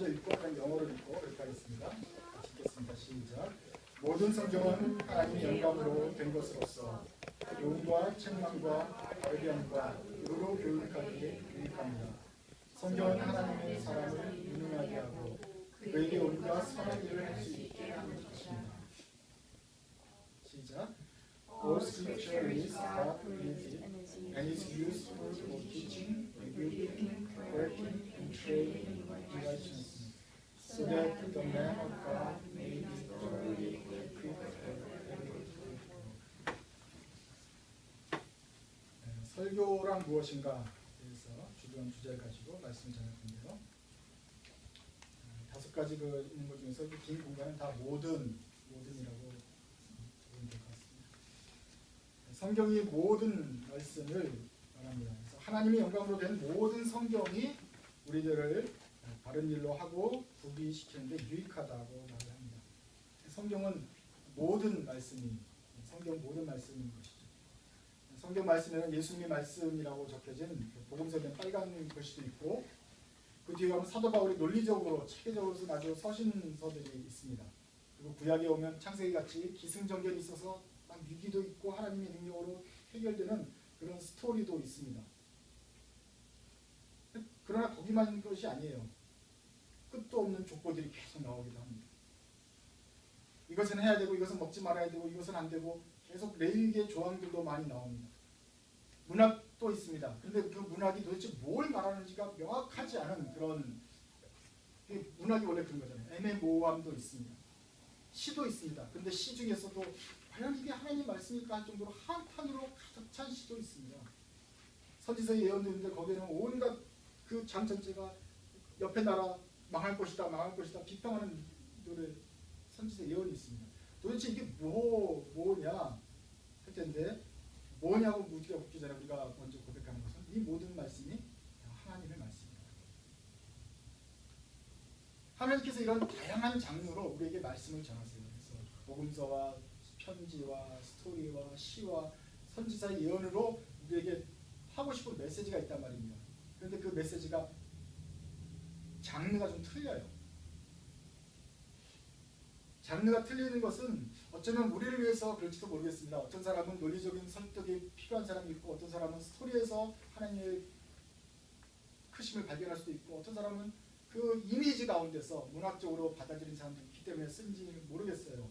한글로 읽고 그다음 영어로 읽고 이렇게 하겠습니다. 같이 읽겠습니다. 시작. 모든 성경은 하나님의 영감으로 된 것으로서 교훈과 책망과 바르게 함과 의로 교육하기에 유익합니다. 성경은 하나님의 사람을 유능하게 하고 그에게 온갖 선한 일을 할 수 있게 하는 것입니다. 시작. All scripture is God-breathed and is useful for teaching, rebuking, correcting, and training in righteousness, so that the man of God may be thoroughly equipped for every good work. 설교란 무엇인가? 그래서 주변 주제를 가지고 말씀을 전할 건데요. 5가지 있는 것 중에서 긴 공간은 다 모든이라고 보면 될 것 같습니다. 성경이 모든 말씀을 말합니다. 그래서 하나님의 영광으로 된 모든 성경이 우리들을 바른 일로 하고 구비시키는 데 유익하다고 말을 합니다. 성경은 모든 말씀이 성경 모든 말씀인 것이죠. 성경 말씀에는 예수님의 말씀이라고 적혀진 복음서에 빨간 글씨도 있고 그 뒤에 가면 사도 바울이 논리적으로 체계적으로 아주 서신서들이 있습니다. 그리고 구약에 오면 창세기 같이 기승전결이 있어서 막 위기도 있고 하나님의 능력으로 해결되는 그런 스토리도 있습니다. 그러나 거기만 있는 것이 아니에요. 끝도 없는 족보들이 계속 나오기도 합니다. 이것은 해야 되고 이것은 먹지 말아야 되고 이것은 안 되고 계속 레위기의 조항들도 많이 나옵니다. 문학도 있습니다. 그런데 그 문학이 도대체 뭘 말하는지가 명확하지 않은 그런 문학이 원래 그런 거잖아요. 애매모호함도 있습니다. 시도 있습니다. 그런데 시 중에서도 과연 이게 하나님 말씀일까 할 정도로 한탄으로 가득 찬 시도 있습니다. 선지서의 예언도 있는데 거기에는 온갖 그 장 전체가 옆에 나라 망할 것이다 비평하는 노래 선지서 예언이 있습니다. 도대체 이게 뭐냐 할 텐데 뭐냐고 묻기 전에 우리가 먼저 고백하는 것은 이 모든 말씀이 다 하나님의 말씀입니다. 하나님께서 이런 다양한 장르로 우리에게 말씀을 전하세요. 그래서 복음서와 편지와 스토리와 시와 선지자의 예언으로 우리에게 하고 싶은 메시지가 있단 말입니다. 그런데 그 메시지가 장르가 좀 틀려요. 장르가 틀리는 것은 어쩌면 우리를 위해서 그럴지도 모르겠습니다. 어떤 사람은 논리적인 설득이 필요한 사람이 있고 어떤 사람은 스토리에서 하나님의 크심을 발견할 수도 있고 어떤 사람은 그 이미지 가운데서 문학적으로 받아들인 사람들이 있기 때문에 쓴지 모르겠어요.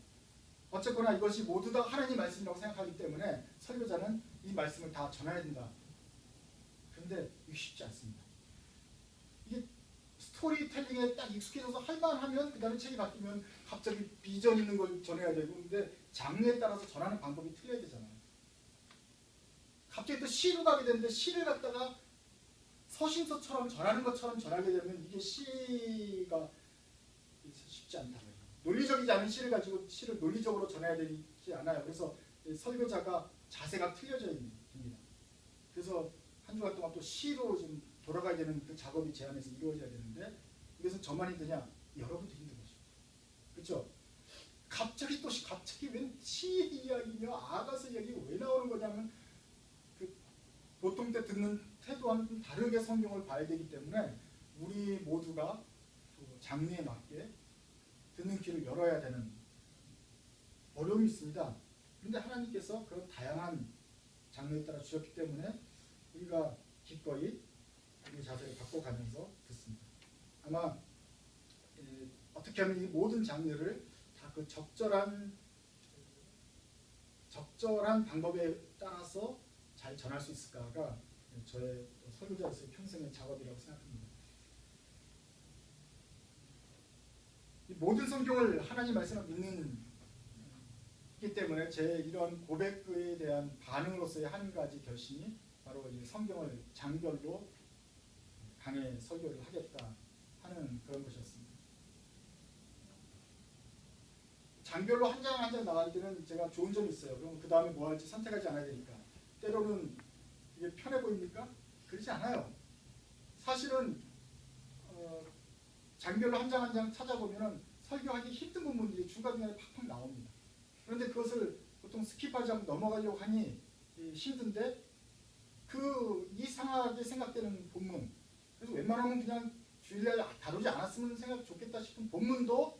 어쨌거나 이것이 모두 다 하나님 말씀이라고 생각하기 때문에 설교자는 이 말씀을 다 전해야 된다. 그런데 이게 쉽지 않습니다. 이게 스토리텔링에 딱 익숙해져서 할만하면 그 다음에 책이 바뀌면 갑자기 비전 있는 걸 전해야 되고 근데 장르에 따라서 전하는 방법이 틀려야 되잖아요. 갑자기 또 시로 가게 되는데 시를 갖다가 서신서처럼 전하는 것처럼 전하게 되면 이게 시가 쉽지 않다고요. 논리적이지 않은 시를 가지고 시를 논리적으로 전해야 되지 않아요. 그래서 설교자가 자세가 틀려져 있습니다. 그래서 한 주간 동안 또 시로 좀 돌아가야 되는 그 작업이 제 안에서 이루어져야 되는데 이것은 저만 힘드냐? 여러분도 힘든 것이죠. 그렇죠? 갑자기 웬 시 이야기며 아가서 이야기 왜 나오는 거냐면 그 보통 때 듣는 태도와는 다르게 성경을 봐야 되기 때문에 우리 모두가 장르에 맞게 듣는 귀를 열어야 되는 어려움이 있습니다. 그런데 하나님께서 그런 다양한 장르에 따라 주셨기 때문에 우리가 기꺼이 우리 자세를 바꿔가면서 듣습니다. 아마 어떻게 하면 이 모든 장르를 다 그 적절한 방법에 따라서 잘 전할 수 있을까가 저의 설교자로서의 평생의 작업이라고 생각합니다. 이 모든 성경을 하나님 말씀을 믿는 기 때문에 제 이런 고백에 대한 반응으로서의 한 가지 결심이 바로 이 성경을 장별로 강해 설교를 하겠다 하는 그런 것이었습니다. 장별로 한 장 한 장 나갈 때는 제가 좋은 점이 있어요. 그럼 그 다음에 뭐 할지 선택하지 않아야 되니까. 때로는 이게 편해 보입니까? 그렇지 않아요. 사실은 장별로 한 장 한 장 찾아보면 설교하기 힘든 부분들이 중간중간에 팍팍 나옵니다. 그런데 그것을 보통 스킵하지 않고 넘어가려고 하니 힘든데 그 이상하게 생각되는 본문 그래서 웬만하면 그냥 주일날 다루지 않았으면 생각 좋겠다 싶은 본문도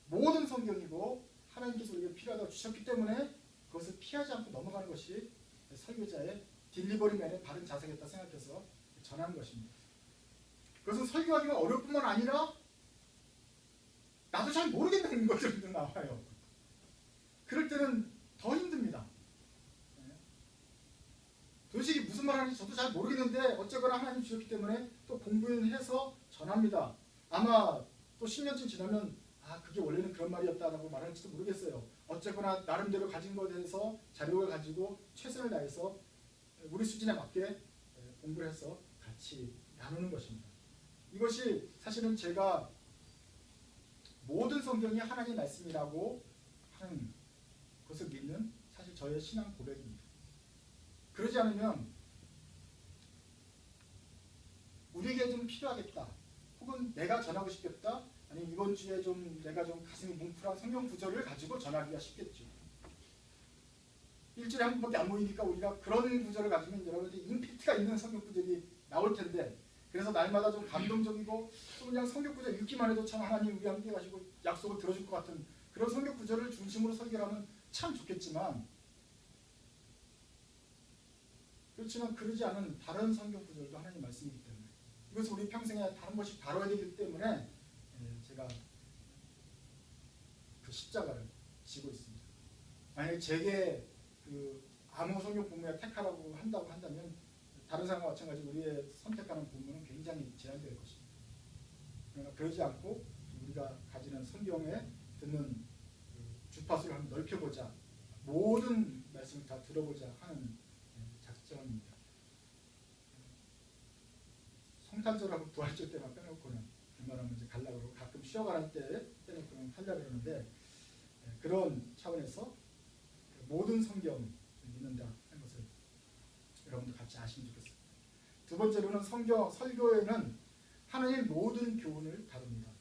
모든 성경이고 하나님께서 우리에게 필요하다고 주셨기 때문에 그것을 피하지 않고 넘어가는 것이 설교자의 딜리버리맨의 바른 자세겠다 생각해서 전하는 것입니다. 그것은 설교하기가 어려울 뿐만 아니라 나도 잘 모르겠는 것들도 나와요. 그럴 때는 더 힘듭니다. 도대체 무슨 말 하는지 저도 잘 모르겠는데 어쨌거나 하나님 주셨기 때문에 또 공부해서 전합니다. 아마 또 10년쯤 지나면 그게 원래는 그런 말이었다라고 말할지도 모르겠어요. 어쨌거나 나름대로 가진 것에 대해서 자료를 가지고 최선을 다해서 우리 수준에 맞게 공부를 해서 같이 나누는 것입니다. 이것이 사실은 제가 모든 성경이 하나님의 말씀이라고 하는 것을 믿는 사실 저의 신앙 고백입니다. 그러지 않으면 우리에게 좀 필요하겠다, 혹은 내가 전하고 싶겠다, 아니면 이번 주에 좀 내가 좀 가슴이 뭉클한 성경 구절을 가지고 전하기가 쉽겠죠. 일주일에 한 번밖에 안 모이니까 우리가 그런 구절을 가지면 여러분들이 임팩트가 있는 성경 구절이 나올 텐데, 그래서 날마다 좀 감동적이고 또 그냥 성경 구절 읽기만 해도 참 하나님 우리 함께 가시고 약속을 들어줄 것 같은 그런 성경 구절을 중심으로 설교하면 참 좋겠지만, 그렇지만 그러지 않은 다른 성경 구절도 하나님 말씀이기 때문에 이것을 우리 평생에 다른 것이 다뤄야 되기 때문에 제가 그 십자가를 지고 있습니다. 만약에 제게 그 아무 성경 본문에 택하라고 한다고 한다면 다른 사람과 마찬가지로 우리의 선택하는 본문은 굉장히 제한될 것입니다. 그러나 그러지 않고 우리가 가지는 성경에 듣는 그 주파수를 한번 넓혀보자, 모든 말씀을 다 들어보자 하는 작정입니다. 성탄절하고 부활절 때만 빼놓고는 웬만하면 이제 가려고 그러고 가끔 쉬어가는 때 빼놓고는 하려고 그러는데, 그런 차원에서 모든 성경을 믿는다 하는 것을 여러분도 같이 아시면 좋겠습니다. 두 번째로는 설교에는 하나님의 모든 교훈을 다룹니다.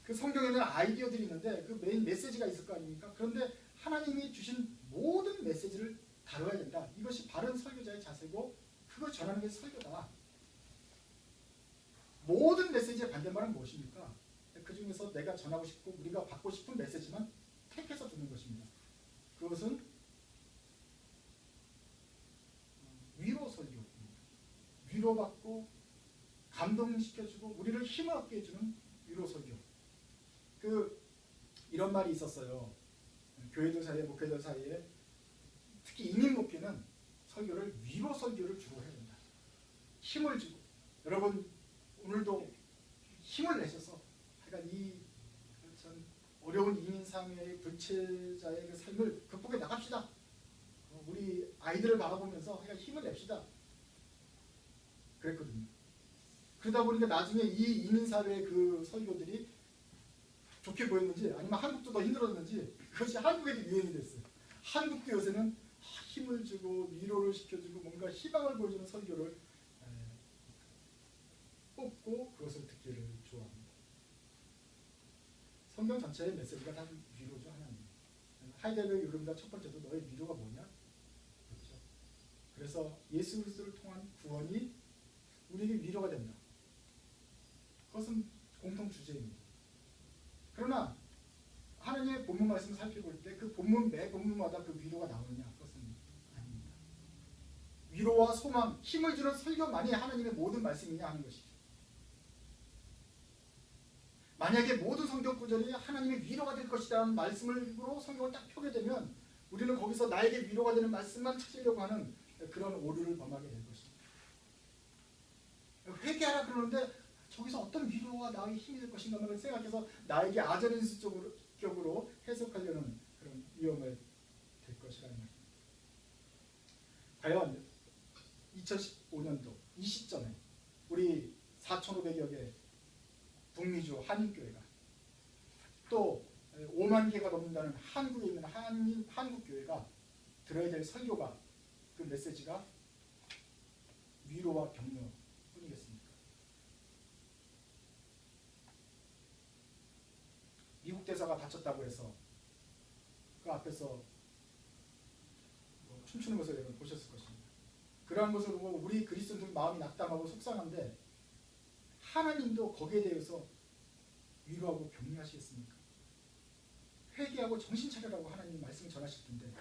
그 성경에는 아이디어들이 있는데 그 메인 메시지가 있을 거 아닙니까? 그런데 하나님이 주신 모든 메시지를 다뤄야 된다. 이것이 바른 설교자의 자세고 그걸 전하는 게 설교다. 모든 메시지의 반대말은 무엇입니까? 그 중에서 내가 전하고 싶고 우리가 받고 싶은 메시지만 택해서 듣는 것입니다. 그것은 위로 설교입니다. 위로받고 감동시켜주고 우리를 힘을 얻게 해주는 위로 설교. 이런 말이 있었어요. 교회들 사이에, 목회들 사이에, 특히 이민 목회는 설교를 위로 설교를 주로 해야 된다. 힘을 주고, 여러분 오늘도 힘을 내셔서 하여간 이 참 어려운 이민 상해의 불체자의 그 삶을 극복해 나갑시다. 우리 아이들을 바라보면서 하여간 힘을 냅시다. 그랬거든요. 그러다 보니까 나중에 이 이민 사회의 그 설교들이 좋게 보였는지 아니면 한국도 더 힘들었는지 그것이 한국에도 유행이 됐어요. 한국도 요새는 힘을 주고 위로를 시켜주고 뭔가 희망을 보여주는 설교를 뽑고 그것을 듣기를 좋아합니다. 성경 전체의 메시지가 다 위로죠. 하나님. 하이델베르 요름가 첫 번째도 너의 위로가 뭐냐? 그렇죠. 그래서 예수 그리스도를 통한 구원이 우리에게 위로가 된다. 그것은 공통 주제입니다. 그러나 하나님의 본문 말씀을 살펴볼 때 그 본문 매 본문마다 그 위로가 나오느냐? 그것은 아닙니다. 위로와 소망, 힘을 주는 설교만이 하나님의 모든 말씀이냐 하는 것이죠. 만약에 모든 성경 구절이 하나님의 위로가 될 것이라는 말씀으로 성경을 딱 펴게 되면 우리는 거기서 나에게 위로가 되는 말씀만 찾으려고 하는 그런 오류를 범하게 될 것입니다. 회개하라 그러는데 저기서 어떤 위로가 나에게 힘이 될 것인가를 생각해서 나에게 아전인수적으로 해석하려는 그런 위험을 될 것이라는 말입니다. 과연 2015년도 이 시점에 우리 4,500여 개 북미주 한인교회가 또 5만 개가 넘는다는 한국에 있는 한국교회가 들어야 될 설교가, 그 메시지가 위로와 격려뿐이겠습니까? 미국 대사가 다쳤다고 해서 그 앞에서 춤추는 것을 여러분 보셨을 것입니다. 그러한 것을 보고 우리 그리스도인들 마음이 낙담하고 속상한데 하나님도 거기에 대해서 위로하고 격려하시겠습니까? 회개하고 정신 차려라고 하나님 말씀을 전하실 텐데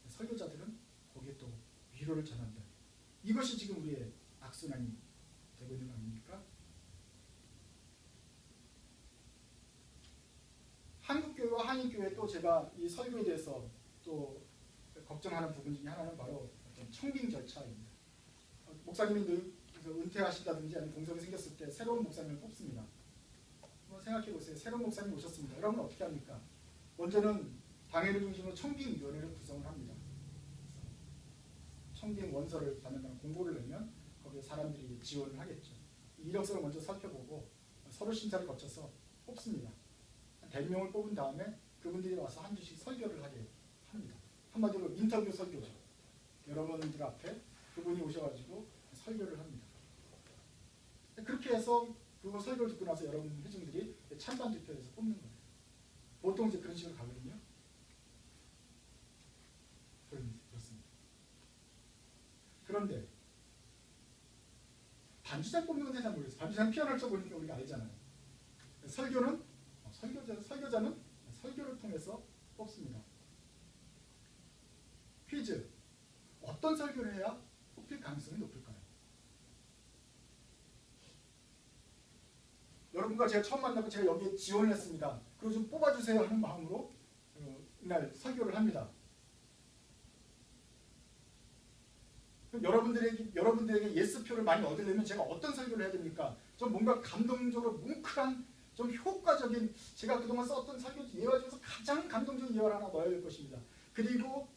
설교자들은 거기에 또 위로를 전한다. 이것이 지금 우리의 악순환이 되고 있는 거 아닙니까? 한국교회와 한인교회 또 제가 이 설교에 대해서 또 걱정하는 부분 중에 하나는 바로 어떤 청빙 절차입니다. 목사님이 늘 은퇴하신다든지 아니면 공석이 생겼을 때 새로운 목사님을 뽑습니다. 한번 생각해 보세요. 새로운 목사님 오셨습니다. 여러분 어떻게 합니까? 먼저는 당회를 중심으로 청빙위원회를 구성을 합니다. 청빙 원서를 받는다는 공고를 내면 거기에 사람들이 지원을 하겠죠. 이력서를 먼저 살펴보고 서로 심사를 거쳐서 뽑습니다. 100명을 뽑은 다음에 그분들이 와서 한 주씩 설교를 하게 합니다. 한마디로 인터뷰 설교죠. 여러분들 앞에 그분이 오셔가지고 설교를 합니다. 그렇게 해서 그 설교를 듣고 나서 여러분 회중들이 찬반 투표에서 뽑는 거예요. 보통 이제 그런 식으로 가거든요. 그렇습니다. 그런데 반주자 뽑는 건 잘 모르겠어요. 반주자는 피아노를 쳐보니까 우리가 알잖아요. 설교자는 설교를 통해서 뽑습니다. 퀴즈. 어떤 설교를 해야 뽑힐 가능성이 높을까요? 여러분과 제가 처음 만나고 제가 여기에 지원을 했습니다. 그리고 좀 뽑아주세요 하는 마음으로 이날 설교를 합니다. 여러분들에게 예스표를 많이 얻으려면 제가 어떤 설교를 해야 됩니까? 좀 뭔가 감동적으로 뭉클한 좀 효과적인 제가 그동안 썼던 설교 예화 중에서 가장 감동적인 예화를 하나 넣어야 될 것입니다. 그리고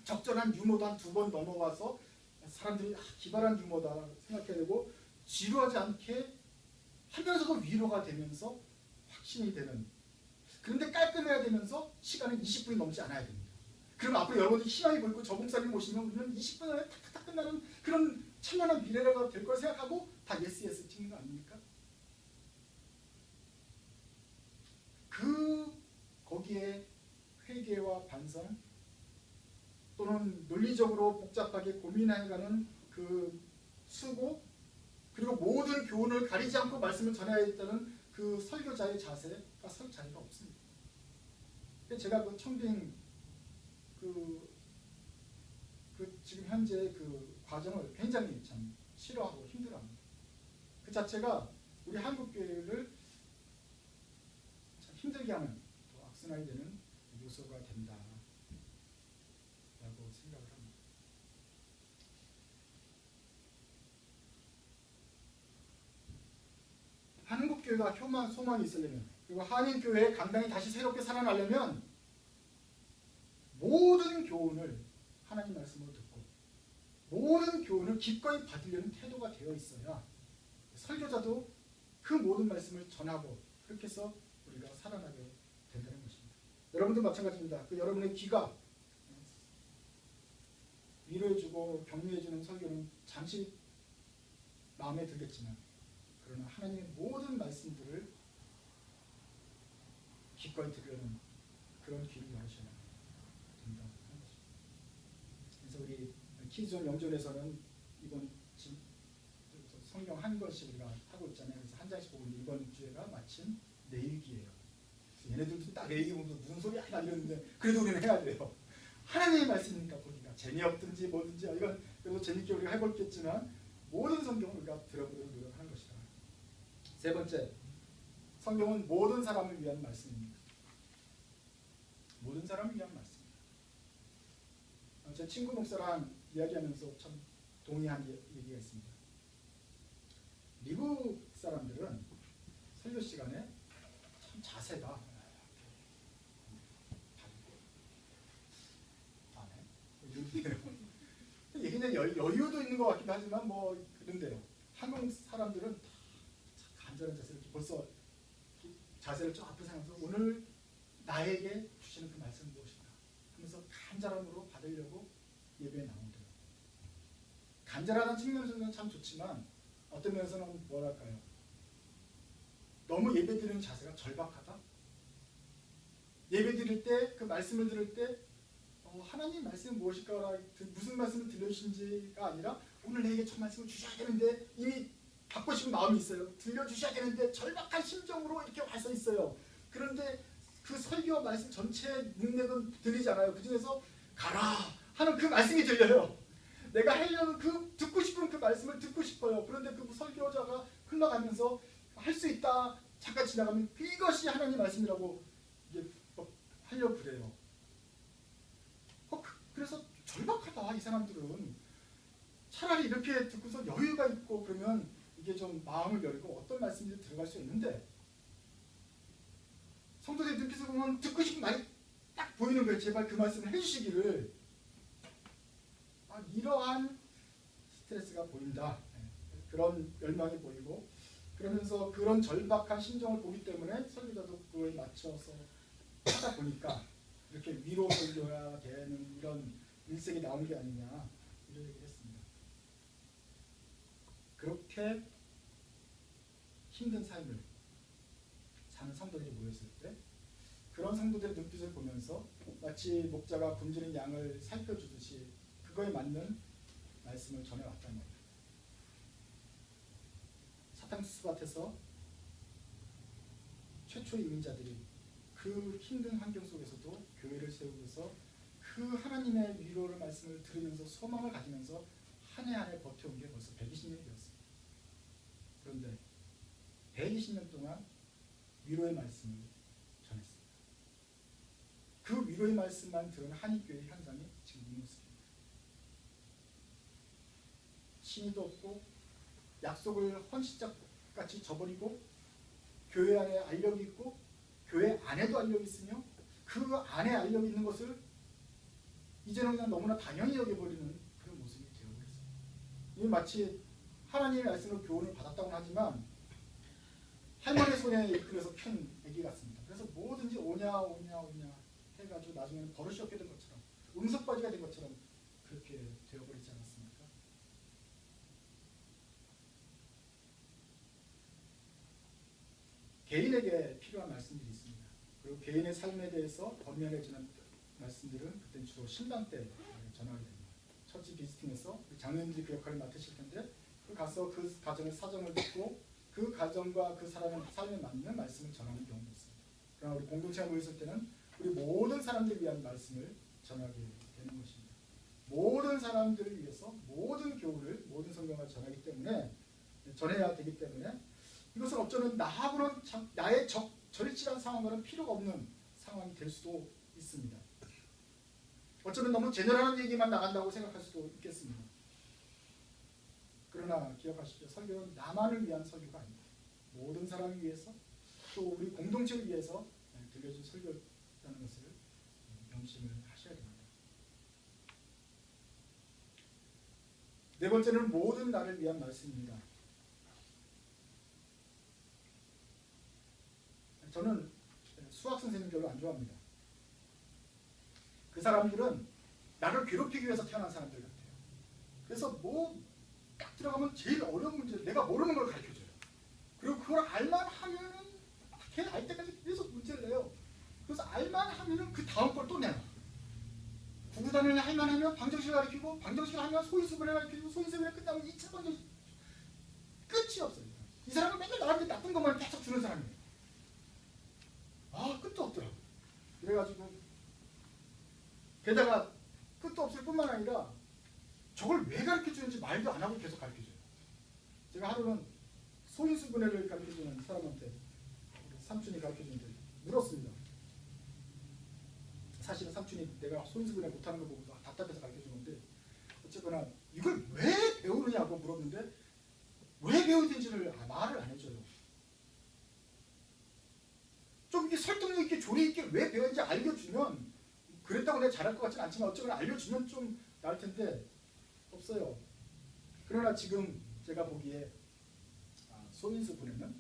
적절한 유머도 한 2번 넘어가서 사람들이 기발한 유머다 생각해야 되고 지루하지 않게 하면서도 위로가 되면서 확신이 되는 그런데 깔끔해야 되면서 시간은 20분이 넘지 않아야 됩니다. 그럼 앞으로 여러분들이 희망이 보이고 저 목사님 모시면 우리는 20분 안에 탁탁탁 끝나는 그런 찬란한 미래가 될 걸 생각하고 다 예스 찍는 거 아닙니까? 거기에 회개와 반성 또는 논리적으로 복잡하게 고민해가는 그 수고 그리고 모든 교훈을 가리지 않고 말씀을 전해야겠다는 그 설교자의 자세가 설 자리가 없습니다. 제가 그 청빙 지금 현재 그 과정을 굉장히 참 싫어하고 힘들어합니다. 그 자체가 우리 한국 교회를 참 힘들게 하는 또 악순환이 되는 요소가 된다라고 생각을 합니다. 한국 교회가 소망이 있으려면 그리고 한인 교회의 강당이 다시 새롭게 살아나려면 모든 교훈을 하나님 말씀으로 듣고 모든 교훈을 기꺼이 받으려는 태도가 되어 있어야 설교자도 그 모든 말씀을 전하고 그렇게 해서 우리가 살아나게 된다는 것입니다. 여러분도 마찬가지입니다. 그 여러분의 귀가 위로해주고 격려해주는 설교는 잠시 마음에 들겠지만 그러나 하나님의 모든 말씀들을 기꺼이 들으려는 그런 귀를 열으셔야 된다는 것입니다. 그래서 우리 키즈존 영존에서는 이번 성경 한 권씩 우리가 하고 있잖아요. 그래서 한 장씩 보고 이번 주에가 마침 내일기예요. 얘네들도 딱 내일기 보면서 무슨 소리야 이러는데 그래도 우리는 해야 돼요. 하나님의 말씀이니까 보기가 재미없든지 뭐든지 이건 그래도 재밌게 우리가 해볼겠지만 모든 성경을 우리가 들어보도록 노력하는 것이다. 세 번째, 성경은 모든 사람을 위한 말씀입니다. 모든 사람을 위한 말씀입니다. 제 친구 목사랑 이야기하면서 참 동의한 얘기가 있습니다. 미국 사람들은 설교 시간에 참 자세가 얘기는 여유도 있는 것 같기도 하지만 뭐 그런데요. 한국 사람들은 간절한 자세를 벌써 자세를 좀 앞으로 생각해서 오늘 나에게 주시는 그 말씀은 무엇인가 하면서 간절함으로 받으려고 예배에 나오더라고요. 간절하다는 측면에서는 참 좋지만 어떤 면에서는 뭐랄까요? 너무 예배드리는 자세가 절박하다? 예배드릴 때 그 말씀을 들을 때 하나님 말씀은 무엇일까 무슨 말씀을 들려주신지가 아니라 오늘 내게 첫 말씀을 주셔야 되는데 이미 받고 싶은 마음이 있어요. 들려주셔야 되는데 절박한 심정으로 이렇게 와서 있어요. 그런데 그 설교 말씀 전체의 문맥은 들리잖아요. 그 중에서 가라 하는 그 말씀이 들려요. 내가 하려는 그 듣고 싶은 그 말씀을 듣고 싶어요. 그런데 그 설교자가 흘러가면서 할 수 있다 잠깐 지나가면 이것이 하나님 말씀이라고 이게 하려고 그래요. 그래서 절박하다. 이 사람들은 차라리 이렇게 듣고서 여유가 있고 그러면 이게 좀 마음을 열고 어떤 말씀들이 들어갈 수 있는데, 성도들의 눈빛을 보면 듣고 싶은 말이 딱 보이는 거예요. 제발 그 말씀을 해주시기를. 이러한 스트레스가 보인다. 그런 열망이 보이고, 그러면서 그런 절박한 심정을 보기 때문에 설교자도 그거에 맞춰서 하다 보니까 이렇게 위로 설교해야 되는 이런 일색이 나오는 게 아니냐 이런 얘기를 했습니다. 그렇게 힘든 삶을 사는 성도들이 모였을 때 그런 성도들의 눈빛을 보면서 마치 목자가 굶주린 양을 살펴주듯이 그거에 맞는 말씀을 전해왔단 말이에요. 사탕수수밭에서 최초의 이민자들이 그 힘든 환경 속에서도 교회를 세우면서 그 하나님의 위로를 말씀을 들으면서 소망을 가지면서 한 해 한 해 버텨온 게 벌써 120년이 되었습니다. 그런데 120년 동안 위로의 말씀을 전했습니다. 그 위로의 말씀만 들은 한인교회의 현상이 지금 이 모습입니다. 신의도 없고 약속을 헌신짝같이 저버리고 교회 안에 알력이 있고 교회 안에도 알력이 있으며 그 안에 알력이 있는 것을 이제는 그냥 너무나 당연히 여겨버리는 그런 모습이 되어버렸어요. 이게 마치 하나님의 말씀으로 교훈을 받았다고 하지만 할머니 손에 이끌려서 큰 아기 같습니다. 그래서 뭐든지 오냐 해가지고 나중에는 버릇이 없게 된 것처럼 응석바지가 된 것처럼 그렇게 되어버리지 않았습니까? 개인에게 필요한 말씀들이 있습니다. 그리고 개인의 삶에 대해서 권면해주는 말씀들은 그때 주로 신방 때 전하게 됩니다. 처치 비스팅에서 장로님들이 그 역할을 맡으실 텐데 가서 그 가정의 사정을 듣고 그 가정과 그 사람의 삶에 맞는 말씀을 전하는 경우도 있습니다. 그러나 우리 공동체가 모였을 때는 우리 모든 사람들을 위한 말씀을 전하게 되는 것입니다. 모든 사람들을 위해서 모든 교훈을 모든 성경을 전하기 때문에 전해야 되기 때문에 이것은 어쩌면 나하고는 나의 절실한 상황과는 필요가 없는 상황이 될 수도 있습니다. 어쩌면 너무 제너럴한 얘기만 나간다고 생각할 수도 있겠습니다. 그러나 기억하십시오. 설교는 나만을 위한 설교가 아닙니다. 모든 사람을 위해서 또 우리 공동체를 위해서 들려준 설교라는 것을 명심을 하셔야 됩니다. 네 번째는 모든 나를 위한 말씀입니다. 저는 수학 선생님 별로 안 좋아합니다. 그 사람들은 나를 괴롭히기 위해서 태어난 사람들 같아요. 그래서 뭐 딱 들어가면 제일 어려운 문제, 내가 모르는 걸 가르쳐줘요. 그리고 그걸 알만 하면은 걔 알 때까지 계속 문제를 내요. 그래서 알만 하면은 그 다음 걸 또 내요. 구구단을 할만 하면 방정식을 가르치고 방정식을 하면 소인수분해 가르치고 소인수분해 끝나면 2차 방정식 끝이 없어요. 이 사람은 맨날 나한테 나쁜 것만 계속 주는 사람이에요. 끝도 없더라고. 그래가지고 게다가 끝도 없을 뿐만 아니라 저걸 왜 가르쳐주는지 말도 안 하고 계속 가르쳐줘요. 제가 하루는 소인수분해를 가르쳐주는 사람한테 삼촌이 가르쳐주는데 물었습니다. 사실은 삼촌이 내가 소인수분해 못하는 거 보고 답답해서 가르쳐주는데 어쨌거나 이걸 왜 배우느냐고 물었는데 왜 배우는지를 말을 안 해줘요. 좀 이렇게 설득력 있게 조리 있게 왜 배웠는지 알려주면 그랬다고 내가 잘할 것 같지는 않지만 어쩌거나 알려주면 좀 나을 텐데 없어요. 그러나 지금 제가 보기에 소인수분해가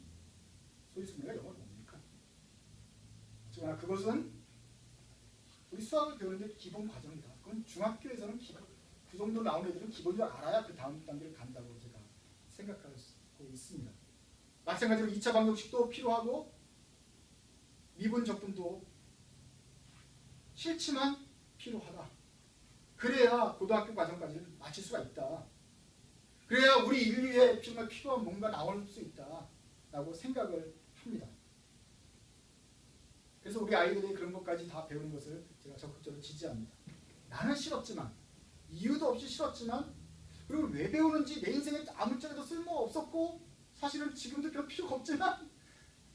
영어로 뭡니까? 어쩌거나 그것은 우리 수학을 배우는데 기본 과정이다. 그건 중학교에서는 그 정도 나온 애들은 기본적으로 알아야 그 다음 단계를 간다고 제가 생각하고 있습니다. 마찬가지로 2차 방정식도 필요하고 미분 적분도 싫지만 필요하다. 그래야 고등학교 과정까지는 마칠 수가 있다. 그래야 우리 인류에 정말 필요한 뭔가 나올 수 있다라고 생각을 합니다. 그래서 우리 아이들이 그런 것까지 다 배우는 것을 제가 적극적으로 지지합니다. 나는 싫었지만, 이유도 없이 싫었지만, 그리고 왜 배우는지 내 인생에 아무짝에도 쓸모 없었고 사실은 지금도 별 필요가 없지만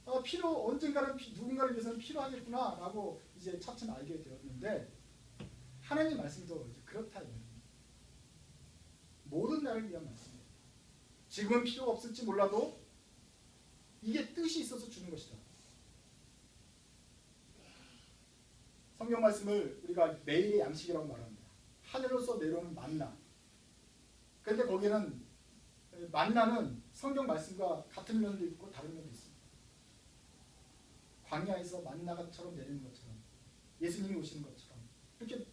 언젠가는 누군가를 위해서는 필요하겠구나라고 이제 차츰 알게 되었는데, 하나님 말씀도 이제 그렇다. 모든 나를 위한 말씀이에요. 지금은 필요가 없을지 몰라도 이게 뜻이 있어서 주는 것이다. 성경 말씀을 우리가 매일의 양식이라고 말합니다. 하늘로서 내려오는 만나. 그런데 거기에는 만나는 성경 말씀과 같은 면도 있고 다른 면도 있습니다. 광야에서 만나처럼 내리는 것처럼, 예수님이 오시는 것처럼 이렇게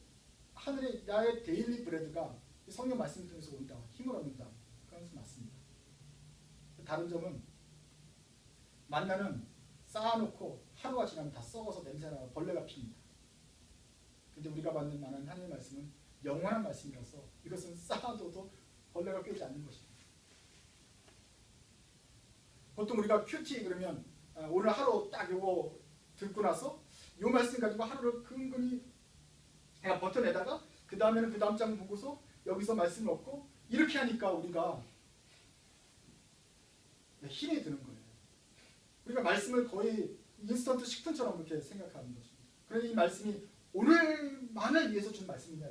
하늘의 나의 데일리 브레드가 성경 말씀을 통해서 온다, 힘을 얻는다. 그런 것은 맞습니다. 다른 점은 만나는 쌓아놓고 하루가 지나면 다 썩어서 냄새나고 벌레가 핍니다. 근데 우리가 받는 만한 하나님의 말씀은 영원한 말씀이라서 이것은 쌓아둬도 벌레가 꿰지 않는 것입니다. 보통 우리가 큐티 그러면 오늘 하루 딱 요거 듣고 나서 요 말씀 가지고 하루를 근근히 버텨내다가 그 다음에는 그 다음 장 보고서 여기서 말씀을 얻고 이렇게 하니까 우리가 힘이 드는 거예요. 우리가 말씀을 거의 인스턴트 식품처럼 그렇게 생각하는 것입니다. 그런데 이 말씀이 오늘만을 위해서 준 말씀이냐,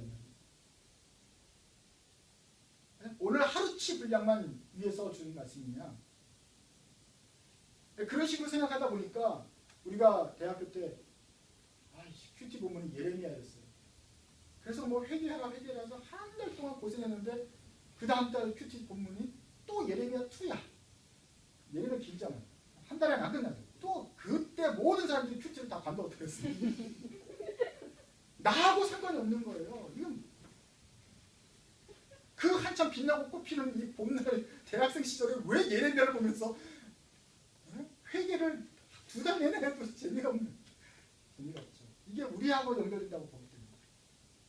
오늘 하루치 분량만 위해서 준 말씀이냐. 그런 식으로 생각하다 보니까 우리가 대학교 때 큐티 본문이 예레미야였어요. 그래서 뭐 회개해라 해서 한 달 동안 고생했는데 그 다음 달 큐티 본문이 또 예레미야 2야. 예레미야 길잖아요. 한 달에 안 끝나죠. 또 그때 모든 사람들이 큐티를 다 반복했어요. 나하고 상관이 없는 거예요. 이건 그 한참 빛나고 꽃피는 이 봄날 대학생 시절에 왜 예레미야를 보면서 회개를 2달 내내 해도 재미가 없죠. 이게 우리하고 연결된다고 보기 때문에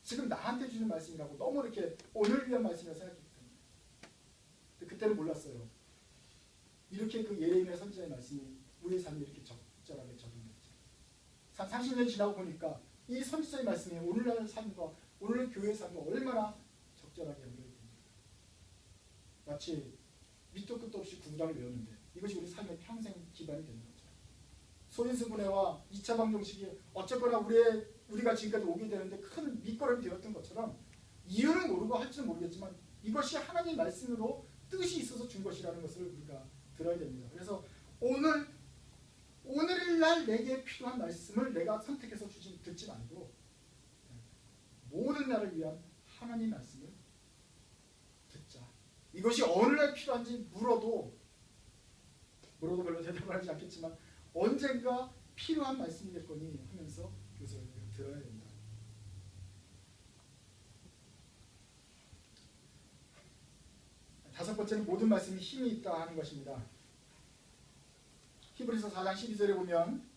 지금 나한테 주는 말씀이라고 너무 이렇게 오늘 위한 말씀이라고 생각했기 때문에. 근데 그때는 몰랐어요. 이렇게 그 예레미야 선지자의 말씀이 우리의 삶에 이렇게 적절하게 적용됐죠. 30년 지나고 보니까 이 선지자의 말씀이 오늘날 삶과 오늘 교회의 삶과 얼마나 적절하게 연결됩니다. 마치 밑도 끝도 없이 구구단을 외웠는데 이것이 우리 삶의 평생 기반이 되는 거죠. 소인수분해와 2차 방정식이 어쨌거나 우리가 지금까지 오게 되는데 큰 밑거름이 되었던 것처럼 이유는 모르고 할지는 모르겠지만 이것이 하나님 말씀으로 뜻이 있어서 준 것이라는 것을 우리가 들어야 됩니다. 그래서 오늘날 내게 필요한 말씀을 내가 선택해서 듣지 말고 모든 날을 위한 하나님 말씀을 듣자. 이것이 어느 날 필요한지 물어도 별로 대답을 하지 않겠지만 언젠가 필요한 말씀이 될 거니 하면서 그것을 들어야 된다. 다섯 번째는 모든 말씀이 힘이 있다 하는 것입니다. 히브리서 4장 12절에 보면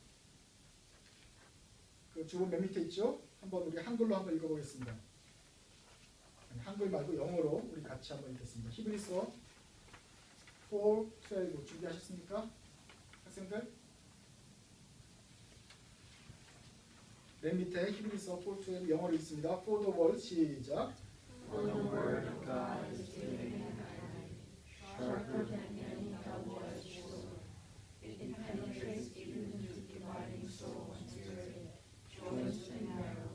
그 주문 맨 밑에 있죠? 한번 우리 한글로 한번 읽어보겠습니다. 한글 말고 영어로 우리 같이 한번 읽겠습니다. 히브리서 4:12 준비하셨습니까? 학생들? 맨 밑에 히브리서 4:12 영어로 읽습니다. For the word 시작. For the word of God is living and alive, sharper than any double-edged sword. It penetrates even to dividing soul and spirit, joints and marrow.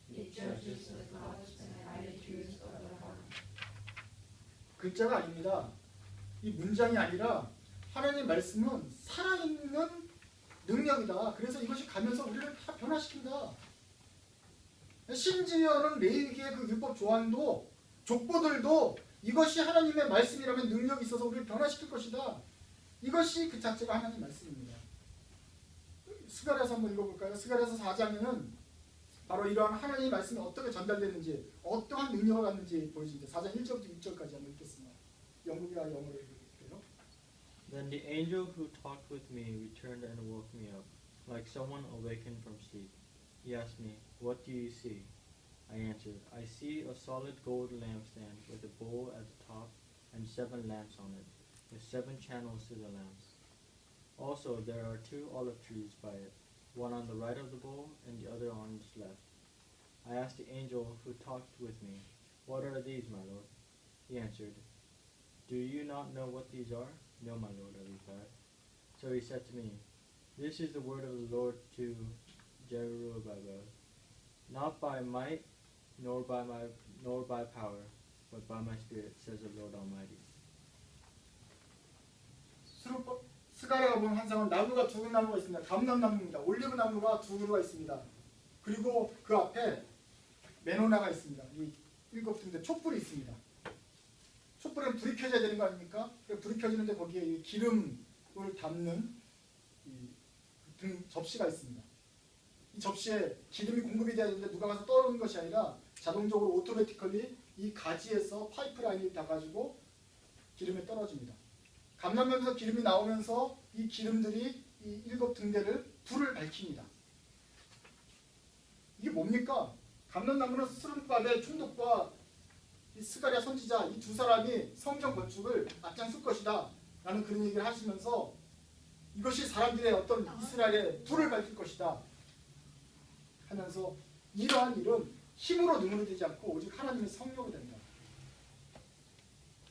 It judges the thoughts and attitudes of the heart. 글자가 아닙니다. 이 문장이 아니라 하나님의 말씀은 살아있는 능력이다. 그래서 이것이 가면서 우리를 다 변화시킨다. 심지어는 레위기의 그 율법 조항도 족보들도 이것이 하나님의 말씀이라면 능력이 있어서 우리를 변화시킬 것이다. 이것이 그 자체가 하나님의 말씀입니다. 스가랴서 한번 읽어볼까요? 스가랴서 4장에는 바로 이러한 하나님의 말씀이 어떻게 전달되는지 어떠한 능력을 갖는지 보여줍니다. 4장 1절부터 6절까지 한번 읽겠습니다. 영국이와 영어로 읽을게요. Then the angel who talked with me returned and woke me up, like someone awakened from sleep. He asked me, "What do you see?" I answered, "I see a solid gold lampstand with a bowl at the top and 7 lamps on it, with 7 channels to the lamps. Also there are 2 olive trees by it, one on the right of the bowl and the other on its left. I asked the angel who talked with me, "What are these, my lord?" He answered, "Do you not know what these are?" "No, my lord," I replied. So he said to me, "This is the word of the Lord to Zerubbabel, not by might, nor by power, but by my Spirit, says the Lord Almighty." 스가랴가 본 환상은 나무가 2나무가 있습니다. 감람나무입니다. 올리브 나무가 2그루가 있습니다. 그리고 그 앞에 메노나가 있습니다. 이 7등대 촛불이 있습니다. 촛불은 불이 켜져야 되는 거 아닙니까? 불이 켜지는데 거기에 이 기름을 담는 접시가 있습니다. 이 접시에 기름이 공급이 돼야 되는데 누가 가서 떠오르는 것이 아니라 자동적으로 오토매티컬리 이 가지에서 파이프라인이 닿아가지고 기름에 떨어집니다. 감람나무에서 기름이 나오면서 이 기름들이 이 7등대를 불을 밝힙니다. 이게 뭡니까? 감람나무는 스룹바벨 총독과 이 스가랴 선지자 이 2사람이 성전 건축을 앞장설 것이다 라는 그런 얘기를 하시면서 이것이 사람들의 어떤 이스라엘의 불을 밝힐 것이다 하면서 이러한 일은 힘으로 능으로 되지 않고 오직 하나님의 성령으로 된다.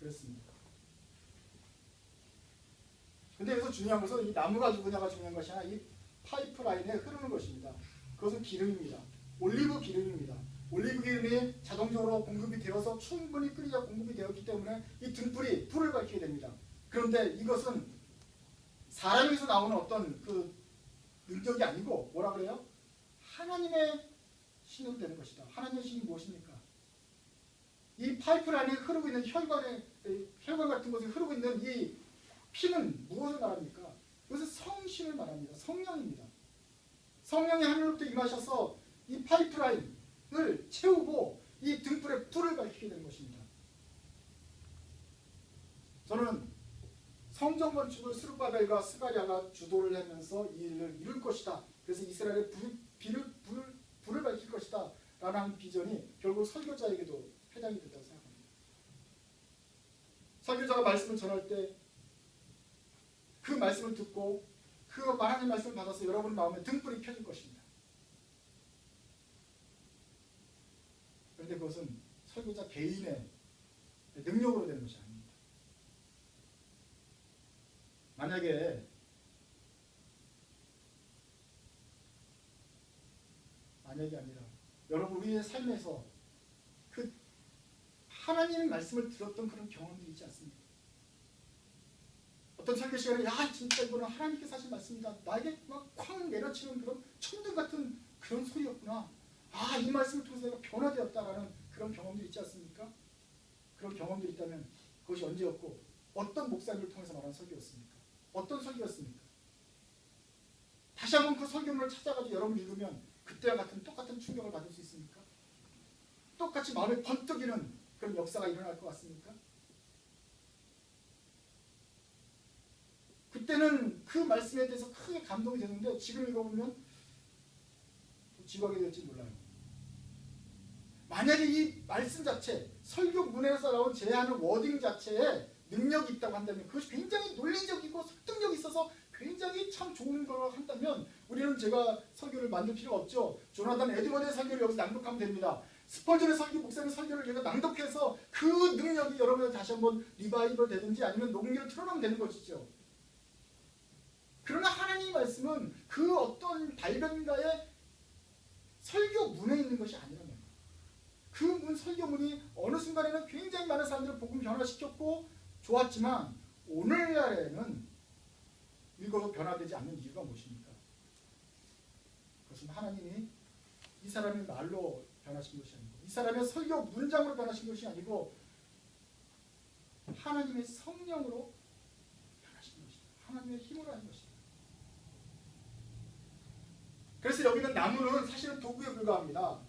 그렇습니다. 근데 여기서 중요한 것은 이 나무가 누구냐가 중요한 것이 아니라 이 파이프라인에 흐르는 것입니다. 그것은 기름입니다. 올리브 기름입니다. 올리브 기름이 자동적으로 공급이 되어서 충분히 끓이자 공급이 되었기 때문에 이 등불이 불을 밝히게 됩니다. 그런데 이것은 사람에서 나오는 어떤 그 능력이 아니고 뭐라 그래요? 하나님의 신으로 되는 것이다. 하나님의 신이 무엇입니까? 이 파이프라인에 흐르고 있는 혈관 같은 곳에 흐르고 있는 이 피는 무엇을 말합니까? 이것은 성신을 말합니다. 성령입니다. 성령이 하늘로부터 임하셔서 이 파이프라인을 채우고 이 등불에 불을 밝히게 되는 것입니다. 저는 성전 건축을 스룹바벨과 스가랴가 주도를 하면서 이 일을 이룰 것이다. 그래서 이스라엘의 불을 밝힐 것이다 라는 비전이 결국 설교자에게도 해당이 됐다고 생각합니다. 설교자가 말씀을 전할 때 그 말씀을 듣고 그 하나님의 말씀을 받아서 여러분 마음에 등불이 켜질 것입니다. 그런데 그것은 설교자 개인의 능력으로 되는 것이 아닙니다. 만약에 아니라 여러분 우리의 삶에서 그 하나님의 말씀을 들었던 그런 경험들이 있지 않습니까? 어떤 설교 시간에 야 진짜 이거는 하나님께서 하신 말씀이다. 나에게 막 쾅 내려치는 그런 천둥 같은 그런 소리였구나. 아 이 말씀을 통해서 내가 변화되었다라는 그런 경험들이 있지 않습니까? 그런 경험들이 있다면 그것이 언제였고 어떤 목사님을 통해서 말한 설교였습니까? 어떤 설교였습니까? 다시 한번 그 설교문을 찾아가지고 여러분 읽으면 그때와 같은 똑같은 충격을 받을 수 있습니까? 똑같이 마음에 번뜩이는 그런 역사가 일어날 것 같습니까? 그때는 그 말씀에 대해서 크게 감동이 되는데 지금 읽어보면 지각이 될지 몰라요. 만약에 이 말씀 자체, 설교문에서 나온 제안하는 워딩 자체에 능력이 있다고 한다면 그것이 굉장히 논리적이고 설득력이 있어서 굉장히 참 좋은 걸 한다면 우리는 제가 설교를 만들 필요가 없죠. 조나단 에드워드의 설교를 여기서 낭독하면 됩니다. 스펄전의 설교, 목사님의 설교를 제가 낭독해서 그 능력이 여러분들 다시 한번 리바이벌 되든지 아니면 녹음기를 틀어놓으면 되는 것이죠. 그러나 하나님의 말씀은 그 어떤 발견가의 설교문에 있는 것이 아니라면 그 설교문이 어느 순간에는 굉장히 많은 사람들을 복음 변화시켰고 좋았지만 오늘날에는 읽어도 변화되지 않는 이유가 무엇입니까? 그것은 하나님이 이 사람의 말로 변하신 것이 아니고 이 사람의 설교 문장으로 변하신 것이 아니고 하나님의 성령으로 변하신 것이다. 하나님의 힘으로 하는 것이다. 그래서 여기는 나무는 사실은 도구에 불과합니다.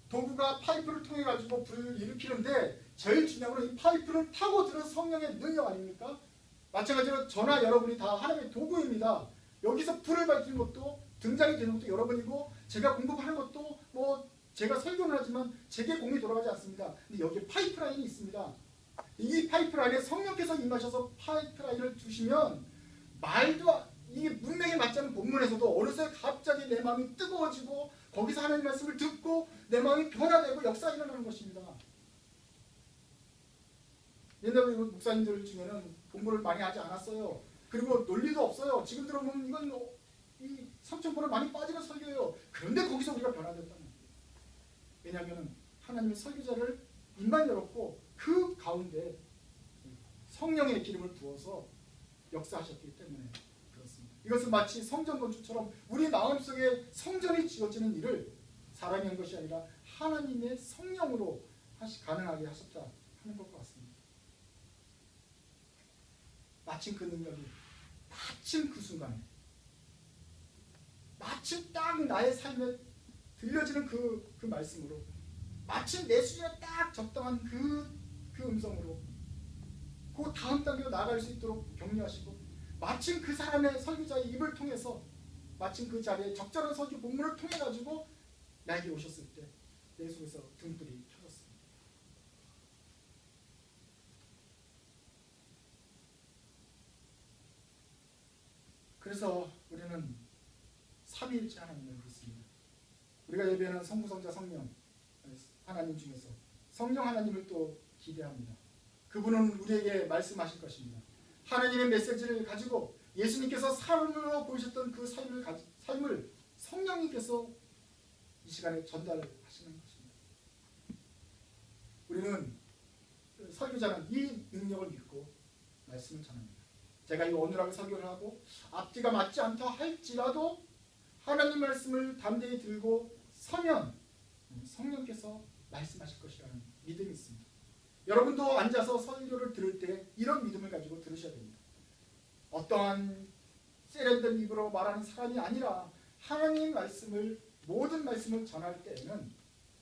도구가 파이프를 통해 가지고 불을 일으키는데 제일 중요한 건 이 파이프를 타고 들은 성령의 능력 아닙니까? 마찬가지로 저나 여러분이 다 하나님의 도구입니다. 여기서 불을 밝히는 것도 등장이 되는 것도 여러분이고 제가 공급하는 것도 뭐 제가 설교를 하지만 제게 공이 돌아가지 않습니다. 근데 여기에 파이프라인이 있습니다. 이 파이프라인에 성령께서 임하셔서 파이프라인을 두시면 이게 문맥에 맞지 않은 본문에서도 어느새 갑자기 내 마음이 뜨거워지고 거기서 하나님 말씀을 듣고 내 마음이 변화되고 역사가 일어나는 것입니다. 옛날 목사님들 중에는 공부를 많이 하지 않았어요. 그리고 논리도 없어요. 지금 들어보면 이건 이 삼천포를 많이 빠지는 설교예요. 그런데 거기서 우리가 변화됐다는 거예요. 왜냐하면 하나님의 설교자를 입만 열었고 그 가운데 성령의 기름을 부어서 역사하셨기 때문에 그렇습니다. 이것은 마치 성전 건축처럼 우리 마음속에 성전이 지어지는 일을 사람이 한 것이 아니라 하나님의 성령으로 가능하게 하셨다 하는 것 같습니다. 마침 그 능력이 마침 그 순간에 마침 딱 나의 삶에 들려지는 그 말씀으로 마침 내 수준에 딱 적당한 그 음성으로 그 다음 단계로 나아갈 수 있도록 격려하시고 마침 그 사람의 설교자의 입을 통해서 마침 그 자리에 적절한 설교 본문을 통해 가지고 나에게 오셨을 때 내 속에서 등불이 켜졌습니다. 그래서 우리는 삼위일체 하나님을 믿습니다. 우리가 예배하는 성부, 성자, 성령 하나님 중에서 성령 하나님을 또 기대합니다. 그분은 우리에게 말씀하실 것입니다. 하나님의 메시지를 가지고 예수님께서 삶으로 보이셨던 그 삶을 성령님께서 이 시간에 전달하시는 것입니다. 우리는 설교자는 이 능력을 믿고 말씀을 전합니다. 제가 이 어눌하게 설교를 하고 앞뒤가 맞지 않다 할지라도 하나님 말씀을 담대히 들고 서면 성령께서 말씀하실 것이라는 믿음이 있습니다. 여러분도 앉아서 설교를 들을 때 이런 믿음을 가지고 들으셔야 됩니다. 어떠한 세련된 입으로 말하는 사람이 아니라 하나님 말씀을 모든 말씀을 전할 때에는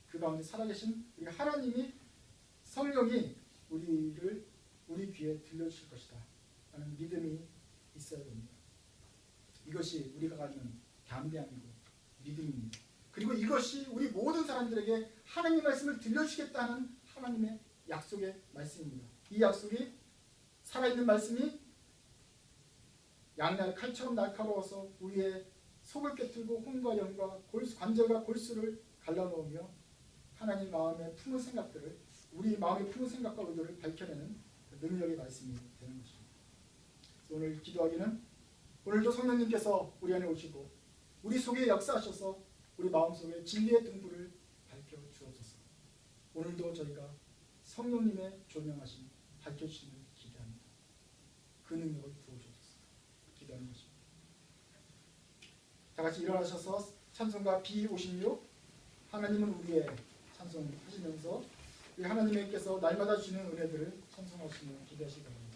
그 가운데 살아계신 우리 하나님이 성령이 우리 귀에 들려주실 것이다 라는 믿음이 있어야 됩니다. 이것이 우리가 가지는 담대함이고 믿음입니다. 그리고 이것이 우리 모든 사람들에게 하나님 말씀을 들려주시겠다는 하나님의 약속의 말씀입니다. 이 약속이 살아있는 말씀이 양날 칼처럼 날카로워서 우리의 속을 꿰뚫고 혼과 영과 관절과 골수를 갈라놓으며 하나님 마음의 품은 생각들을 우리 마음의 품은 생각과 의도를 밝혀내는 능력의 말씀이 되는 것입니다. 오늘 기도하기는 오늘도 성령님께서 우리 안에 오시고 우리 속에 역사하셔서 우리 마음속에 진리의 등불을 밝혀주옵소서. 오늘도 저희가 성령님의 조명하심 밝혀주심을 기대합니다. 그 능력을 부어주옵소서. 기도하는 것입니다. 다 같이 일어나셔서 찬송가 B56 하나님은 우리의 찬송하시면서 우리 하나님께서 날마다 주시는 은혜들을 찬송하시며 기대하시기 바랍니다.